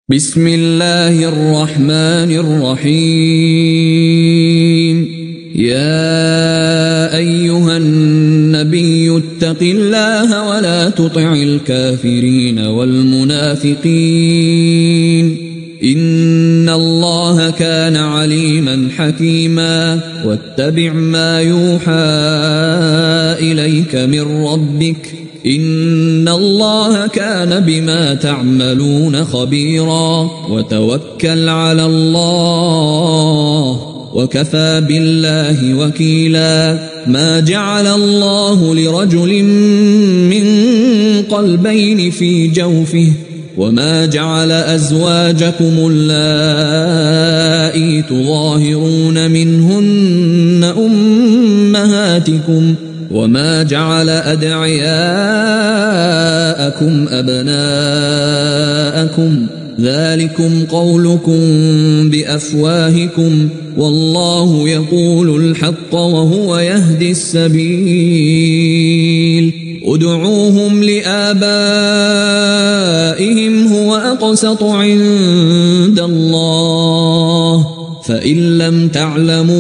بسم الله الرحمن الرحيم يا أيها النبي اتق الله ولا تطع الكافرين والمنافقين إن الله كان عليما حكيما واتبع ما يوحى إليك من ربك إن الله كان بما تعملون خبيرا وتوكل على الله وكفى بالله وكيلا ما جعل الله لرجل من قلبين في جوفه وما جعل أزواجكم اللائي تظاهرون منهن أمهاتكم وما جعل أدعياءكم أبناءكم ذلكم قولكم بأفواهكم والله يقول الحق وهو يهدي السبيل ادعوهم لآبائهم هو أقسط عند الله فإن لم تعلموا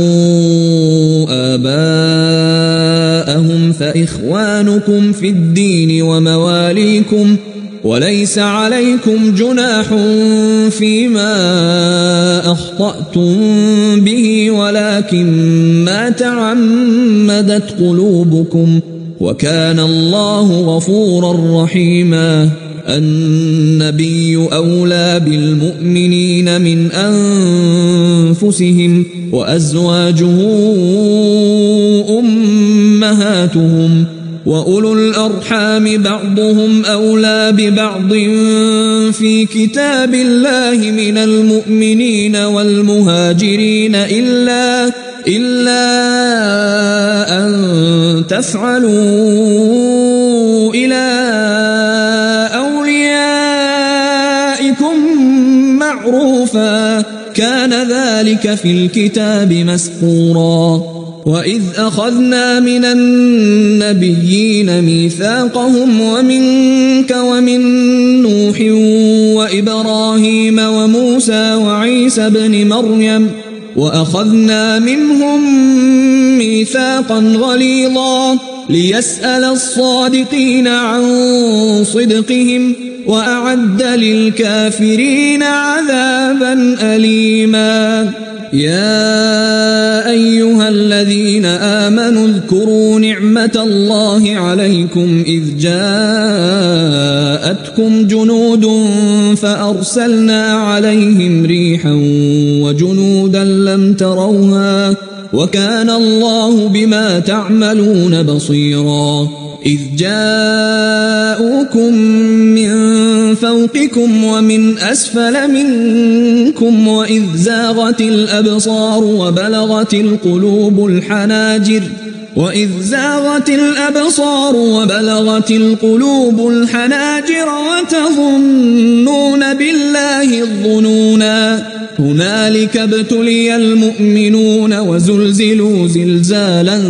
آباءهم فإخوانكم في الدين ومواليكم وليس عليكم جناح فيما أخطأتم به ولكن ما تعمدت قلوبكم وكان الله غفورا رحيما النبي أولى بالمؤمنين من أنفسهم وأزواجه أمهاتهم وأولو الأرحام بعضهم أولى ببعض في كتاب الله من المؤمنين والمهاجرين إلا أن تفعلوا إلى أوليائكم معروفا كان ذلك في الكتاب مسطورا وإذ أخذنا من النبيين ميثاقهم ومنك ومن نوح وإبراهيم وموسى وعيسى بن مريم وأخذنا منهم ميثاقا غليظا ليسأل الصادقين عن صدقهم وأعد للكافرين عذابا أليما يا أيها الذين آمنوا اذكروا نعمة الله عليكم إذ جاءتكم جنود فأرسلنا عليهم ريحا وجنودا لم تروها وكان الله بما تعملون بصيرا إذ جاءوكم من فوقكم ومن أسفل منكم وإذ زاغت الأبصار وبلغت القلوب الحناجر وتظنون بالله الظنونا هنالك ابتلي المؤمنون وزلزلوا زلزالا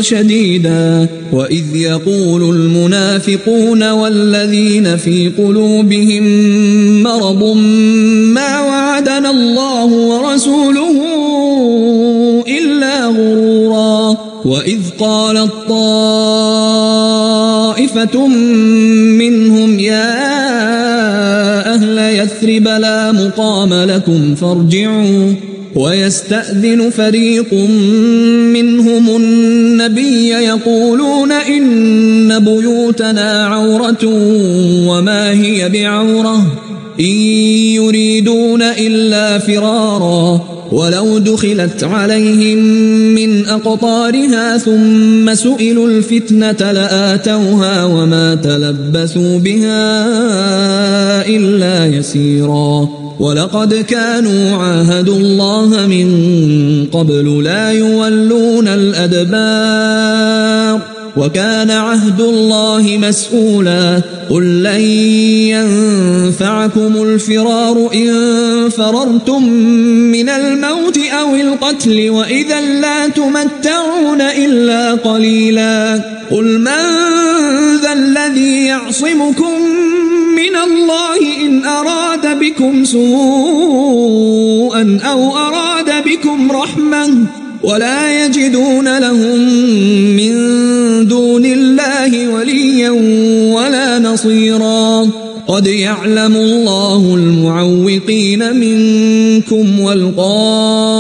شديدا وإذ يقول المنافقون والذين في قلوبهم مرض ما وعدنا الله ورسوله إلا غرورا وإذ قالت طائفة منهم يا أهل يثرب لا مقام لكم فارجعوا ويستأذن فريق منهم النبي يقولون إن بيوتنا عورة وما هي بعورة إن يريدون إلا فرارا ولو دخلت عليهم من أقطارها ثم سئلوا الفتنة لآتوها وما تلبثوا بها إلا يسيرا ولقد كانوا عاهدوا الله من قبل لا يولون الأدبار وكان عهد الله مسؤولا قل لن ينفعكم الفرار إن فررتم من الموت أو القتل وإذا لا تمتعون إلا قليلا قل من ذا الذي يعصمكم من الله إن أراد بكم سوءا أو أراد بكم رحمة ولا يجدون لهم من دون الله وليا ولا نصيرا. قد يعلم الله المعوقين منكم والقائلين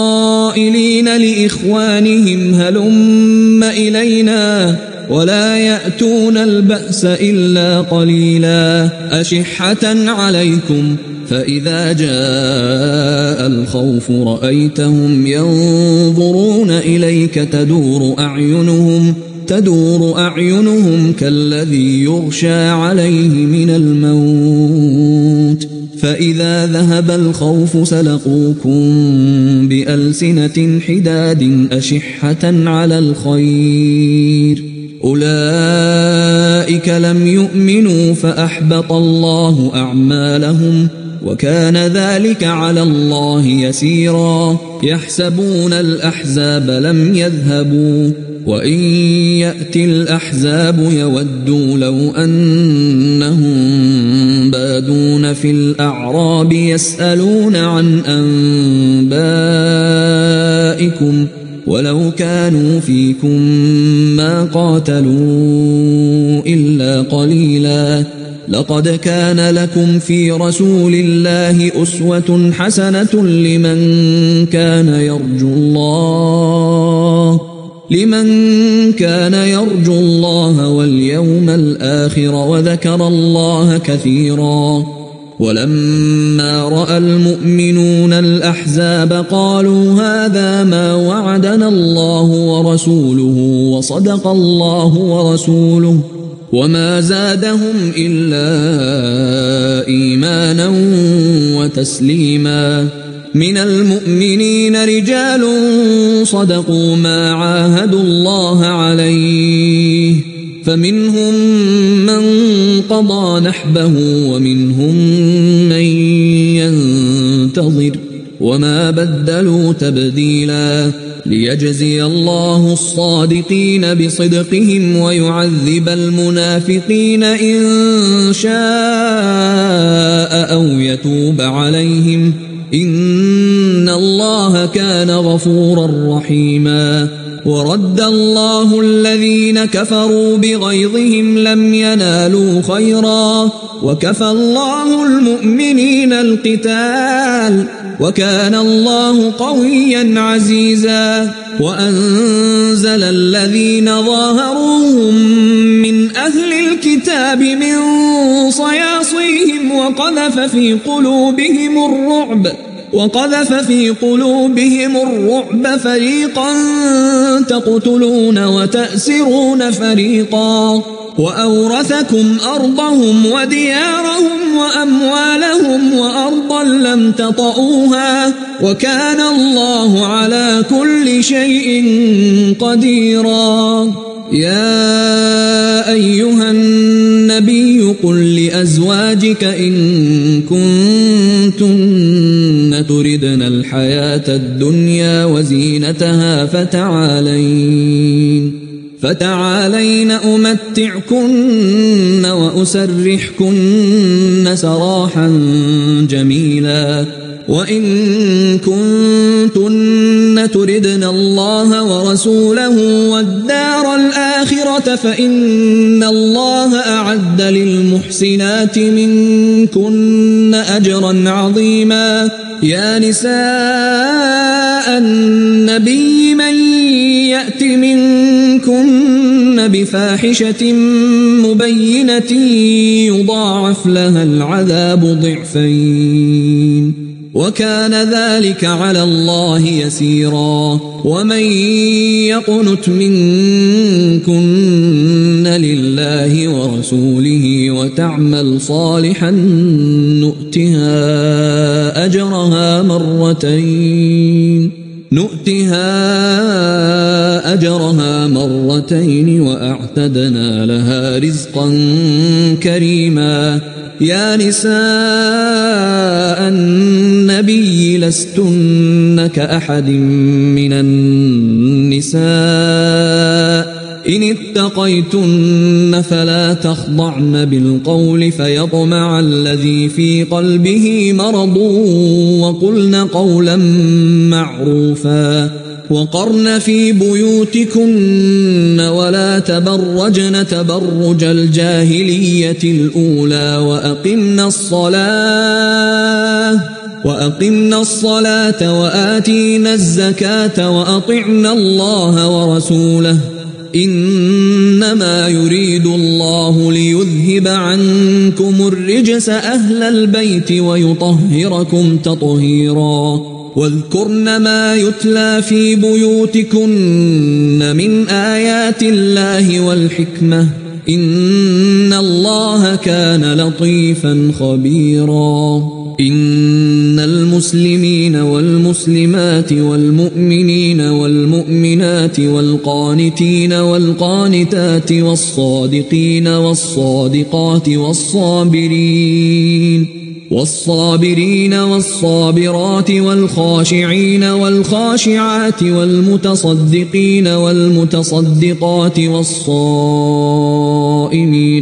لإخوانهم هلم إلينا ولا يأتون البأس إلا قليلا أشحة عليكم فإذا جاء الخوف رأيتهم ينظرون إليك تدور أعينهم كالذي يغشى عليه من الموت فإذا ذهب الخوف سلقوكم بألسنة حداد أشحة على الخير أولئك لم يؤمنوا فأحبط الله أعمالهم وكان ذلك على الله يسيرا. يحسبون الأحزاب لم يذهبوا وإن يأتي الأحزاب يودوا لو أنهم بادون في الأعراب يسألون عن أنبائكم ولو كانوا فيكم ما قاتلوا إلا قليلا. لقد كان لكم في رسول الله أسوة حسنة لمن كان يرجو الله واليوم الآخر وذكر الله كثيرا. ولما رأى المؤمنون الأحزاب قالوا هذا ما وعدنا الله ورسوله وصدق الله ورسوله وما زادهم إلا إيمانا وتسليما. من المؤمنين رجال صدقوا ما عاهدوا الله عليه فمنهم من قضى نحبه ومنهم من ينتظر وما بدلوا تبديلا. ليجزي الله الصادقين بصدقهم ويعذب المنافقين إن شاء أو يتوب عليهم إن الله كان غفورا رحيما. ورد الله الذين كفروا بغيظهم لم ينالوا خيرا وكفى الله المؤمنين القتال وكان الله قويا عزيزا. وأنزل الذين ظاهروهم من أهل الكتاب من صياصيهم وقذف في قلوبهم الرعب فريقا تقتلون وتأسرون فريقا وأورثكم أرضهم وديارهم وأموالهم وأرضا لم تطئوها وكان الله على كل شيء قديرا. يا أيها النبي قل لأزواجك إن كنتن تردن الحياة الدنيا وزينتها فتعالين أمتعكن وأسرحكن سراحا جميلا. وإن كنتن تردن الله ورسوله والدار الآخرة فإن الله أعد للمحسنات منكن أجرا عظيما. يا نساء النبي من يأت منكن بفاحشة مبينة يضاعف لها العذاب ضعفين وكان ذلك على الله يسيرا. ومن يقنت منكن لله ورسوله وتعمل صالحا نؤتها أجرها مرتين وأعتدنا لها رزقا كريما. يا نساء النبي لستن كأحد من النساء إن اتقيتن فلا تخضعن بالقول فيطمع الذي في قلبه مرض وقلن قولا معروفا وقرن في بيوتكن ولا تبرجن تبرج الجاهلية الأولى وأقمنا الصلاة وآتينا الزكاة وأطعنا الله ورسوله إنما يريد الله ليذهب عنكم الرجس أهل البيت ويطهركم تطهيرا واذكرن ما يتلى في بيوتكن من آيات الله والحكمة إن الله كان لطيفا خبيرا إن المسلمين والمسلمات والمؤمنين والمؤمنات والقانتين والقانتات والصادقين والصادقات والصابرين والصابرات والخاشعين والخاشعات والمتصدقين والمتصدقات والصائمين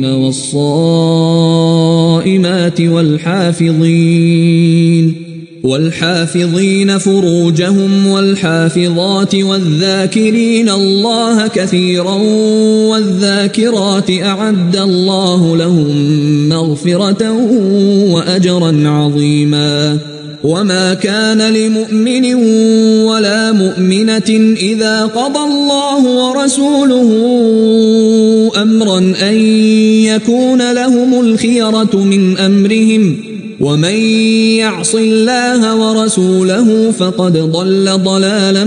والصائمات والحافظين فروجهم والحافظات والذاكرين الله كثيرا والذاكرات أعد الله لهم مغفرة وأجرا عظيما وما كان لمؤمن ولا مؤمنة إذا قضى الله ورسوله أمرا أن يكون لهم الخيرة من أمرهم ومن يعص الله ورسوله فقد ضل ضلالا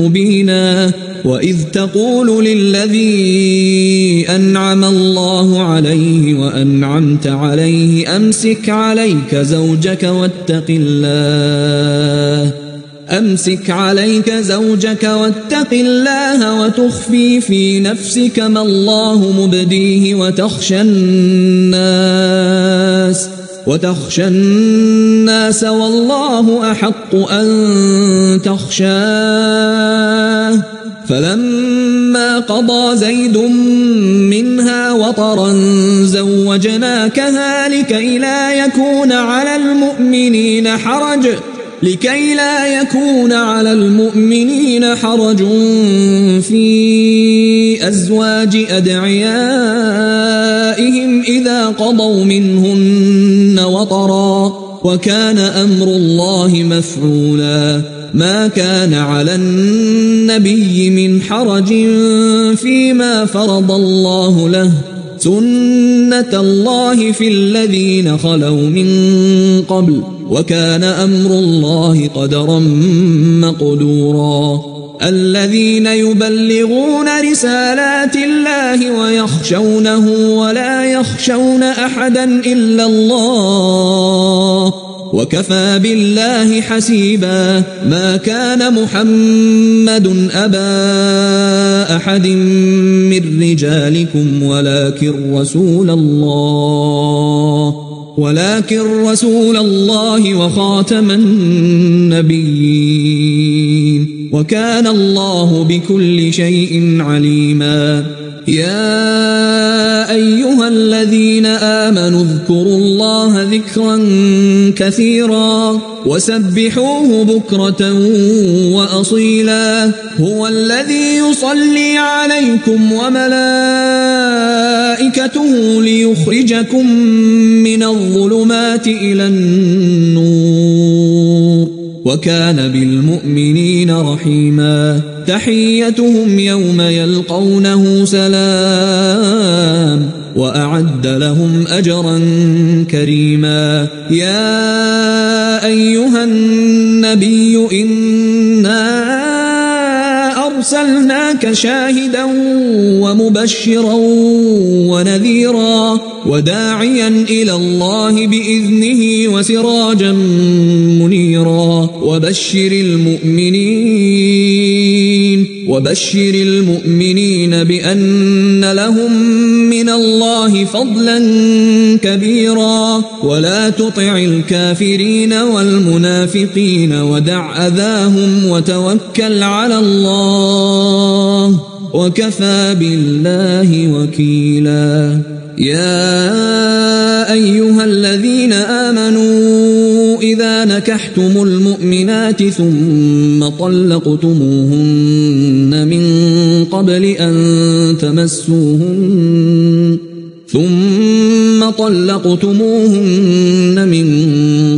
مبينا وإذ تقول للذي أنعم الله عليه وأنعمت عليه أمسك عليك زوجك واتق الله وتخفي في نفسك ما الله مبديه وتخشى الناس والله أحق أن تخشاه فلما قضى زيد منها وطرا زوجناكها لكي لا يكون على المؤمنين حرج في أزواج أدعيائهم إذا قضوا منهن وطرا وكان أمر الله مفعولا ما كان على النبي من حرج فيما فرض الله له سنة الله في الذين خلوا من قبل وكان أمر الله قدرا مقدورا الذين يبلغون رسالات الله ويخشونه ولا يخشون أحدا إلا الله وكفى بالله حسيبا ما كان محمد أبا أحد من رجالكم ولكن رسول الله وخاتم النبيين وكان الله بكل شيء عليما يا أيها الذين آمنوا اذكروا الله ذكرا كثيرا وسبحوه بكرة وأصيلا هو الذي يصلي عليكم وملائكته ليخرجكم من الظلمات إلى النور وكان بالمؤمنين رحيما تحيتهم يوم يلقونه سلام وأعد لهم أجرا كريما يا أيها النبي إنا أرسلناك شاهدا ومبشرا ونذيرا وداعيا إلى الله بإذنه وسراجا منيرا وبشر المؤمنين بأن لهم من الله فضلا كبيرا ولا تطع الكافرين والمنافقين ودع أذاهم وتوكل على الله وكفى بالله وكيلا. يا أيها الذين آمنوا إذا نكحتم المؤمنات ثم طلقتموهن من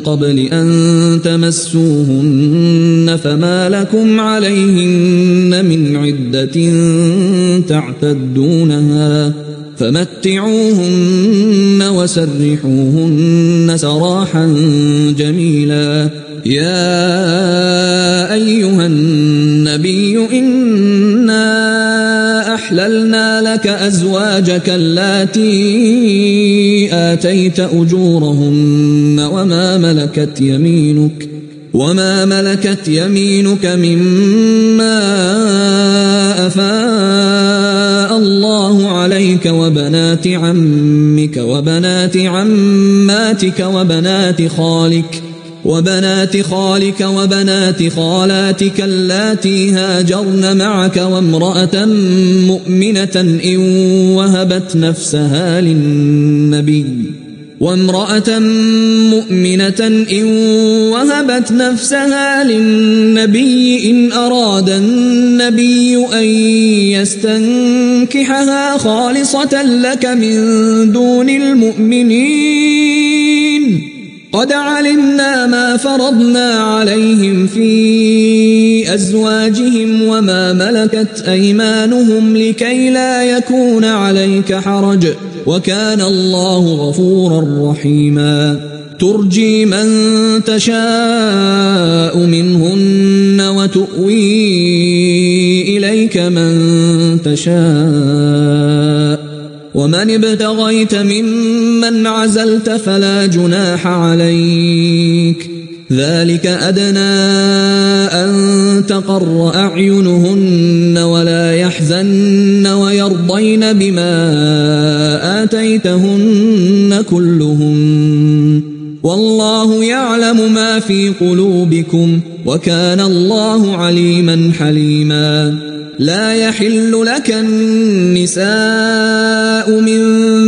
قبل أن تمسوهن فما لكم عليهن من عدة تعتدونها فمتعوهن وسرحوهن سراحا جميلا. يا أيها النبي إنا أحللنا لك أزواجك اللاتي آتيت أجورهن وما ملكت يمينك مما أفاء الله عليك وبنات عمك وبنات عماتك وبنات خالك وبنات خالاتك اللاتي هاجرن معك وامرأة مؤمنة إن وهبت نفسها للنبي إن أراد النبي أن يستنكحها خالصة لك من دون المؤمنين. قد علمنا ما فرضنا عليهم في أزواجهم وما ملكت أيمانهم لكي لا يكون عليك حرج وكان الله غفورا رحيما. ترجي من تشاء منهن وتؤوي إليك من تشاء ومن ابتغيت ممن عزلت فلا جناح عليك. ذلك أدنى أن تقر أعينهن ولا يحزن ويرضين بما آتيتهن كلهن والله يعلم ما في قلوبكم وكان الله عليما حليما. لا يحل لك النساء من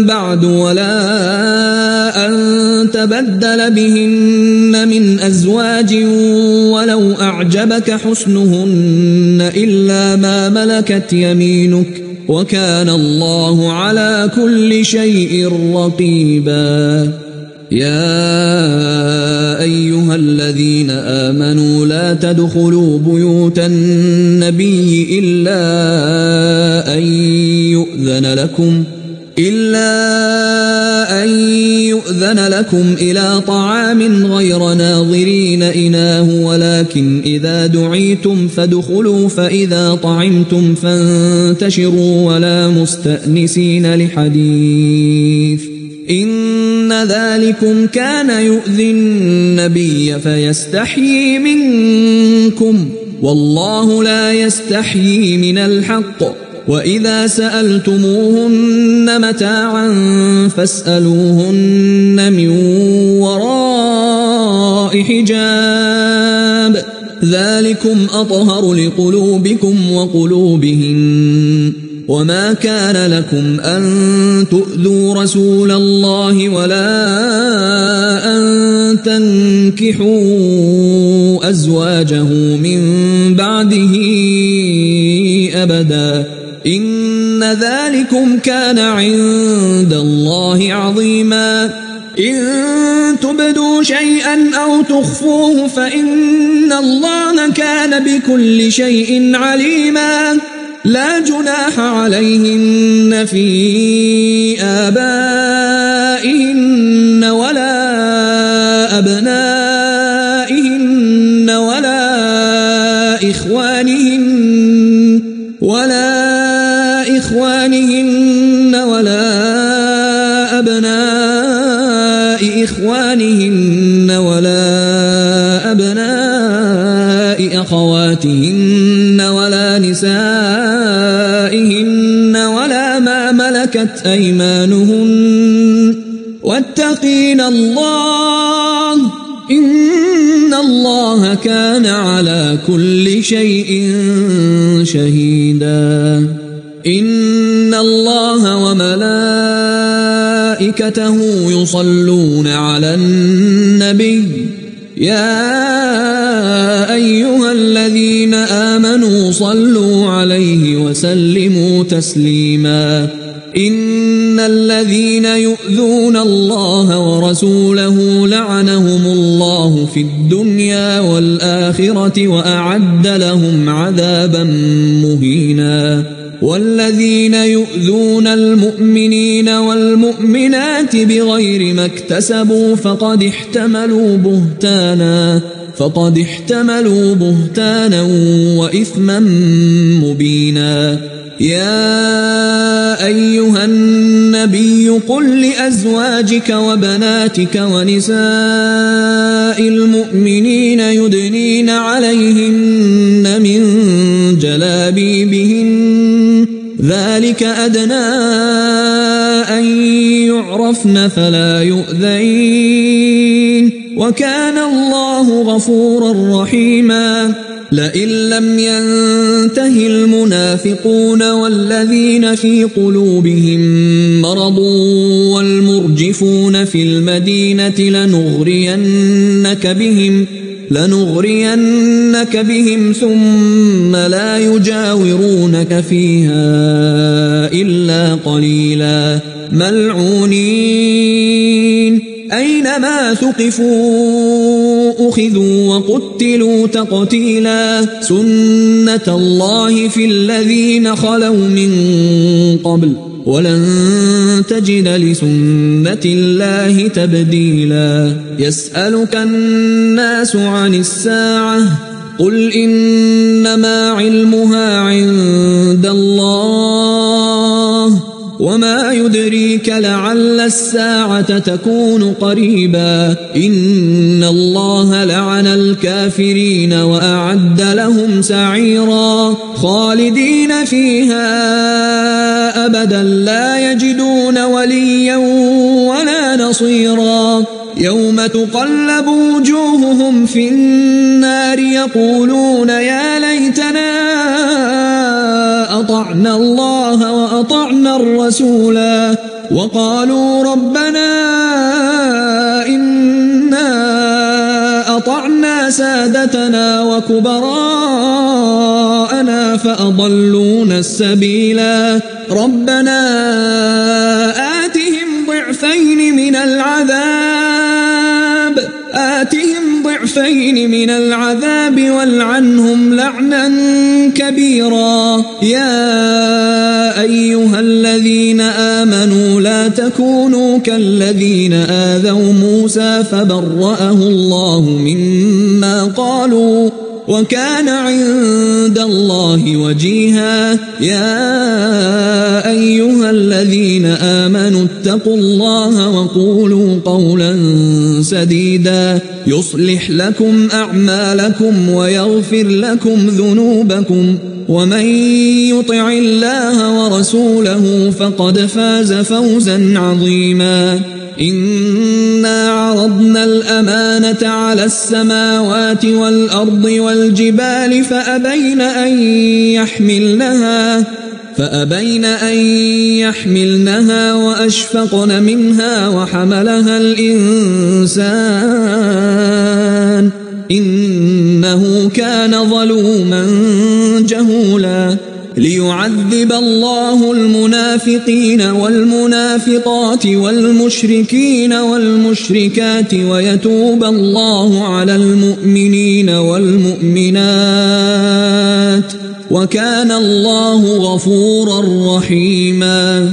بعد ولا أن تبدل بهن من أزواج ولو أعجبك حسنهن إلا ما ملكت يمينك وكان الله على كل شيء رقيبا. يا أيها الذين آمنوا لا تدخلوا بيوت النبي إلا أن يؤذن لكم إلى طعام غير ناظرين إناه ولكن إذا دعيتم فادخلوا فإذا طعمتم فانتشروا ولا مستأنسين لحديث إن ذلكم كان يؤذي النبي فيستحيي منكم والله لا يستحيي من الحق. وإذا سألتموهن متاعا فاسألوهن من وراء حجاب ذلكم أطهر لقلوبكم وقلوبهن. وما كان لكم أن تؤذوا رسول الله ولا أن تنكحوا أزواجه من بعده أبدا إن ذلكم كان عند الله عظيما. إن تبدوا شيئا أو تخفوه فإن الله كان بكل شيء عليما. لا جناح عليهن في آبائهن ولا أبنائهن ولا إخوانهن ولا أبناء إخوانهن ولا أبناء أخواتهن ولا نسائهن ولا ما ملكت أيمانهن واتقين الله إن الله كان على كل شيء شهيدا. إن الله وملائكته يصلون على النبي يا أيها الذين آمنوا صلوا عليه وسلموا تسليما إن الذين يؤذون الله ورسوله لعنهم الله في الدنيا والآخرة وأعد لهم عذابا مهينا والذين يؤذون المؤمنين والمؤمنات بغير ما اكتسبوا فقد احتملوا بهتانا وإثما مبينا يا أيها النبي قل لأزواجك وبناتك ونساء المؤمنين يدنين عليهن من جلابيبهن ذلك أدنى أن يعرفن فلا يؤذين وكان الله غفورا رحيما لئن لم ينته المنافقون والذين في قلوبهم مرض والمرجفون في المدينة لنغرينك بهم ثم لا يجاورونك فيها إلا قليلا ملعونين أينما ثقفوا أخذوا وقتلوا تقتيلا سنة الله في الذين خلوا من قبل ولن تجد لسنة الله تبديلا يسألك الناس عن الساعة قل إنما علمها عند الله وما يدريك لعل الساعة تكون قريبا إن الله لعن الكافرين وأعد لهم سعيرا خالدين فيها أبدا لا يجدون وليا ولا نصيرا يوم تقلب وجوههم في النار يقولون يا ليتنا أطعنا الله وأطعنا الرسولا وقالوا ربنا إنا أطعنا سادتنا وكبراءنا فأضلونا السبيلا ربنا آتهم ضعفين من العذاب والعنهم لعنا كبيرا يا أيها الذين آمنوا لا تكونوا كالذين آذوا موسى فبرأه الله مما قالوا وكان عند الله وجيها يا أيها الذين آمنوا اتقوا الله وقولوا قولا سديدا يصلح لكم أعمالكم ويغفر لكم ذنوبكم ومن يطع الله ورسوله فقد فاز فوزا عظيما إنا عرضنا الأمانة على السماوات والأرض والجبال فأبين أن يحملنها وأشفقن منها وحملها الإنسان إنه كان ظلوما جهولا ليعذب الله المنافقين والمنافقات والمشركين والمشركات ويتوب الله على المؤمنين والمؤمنات وكان الله غفورا رحيما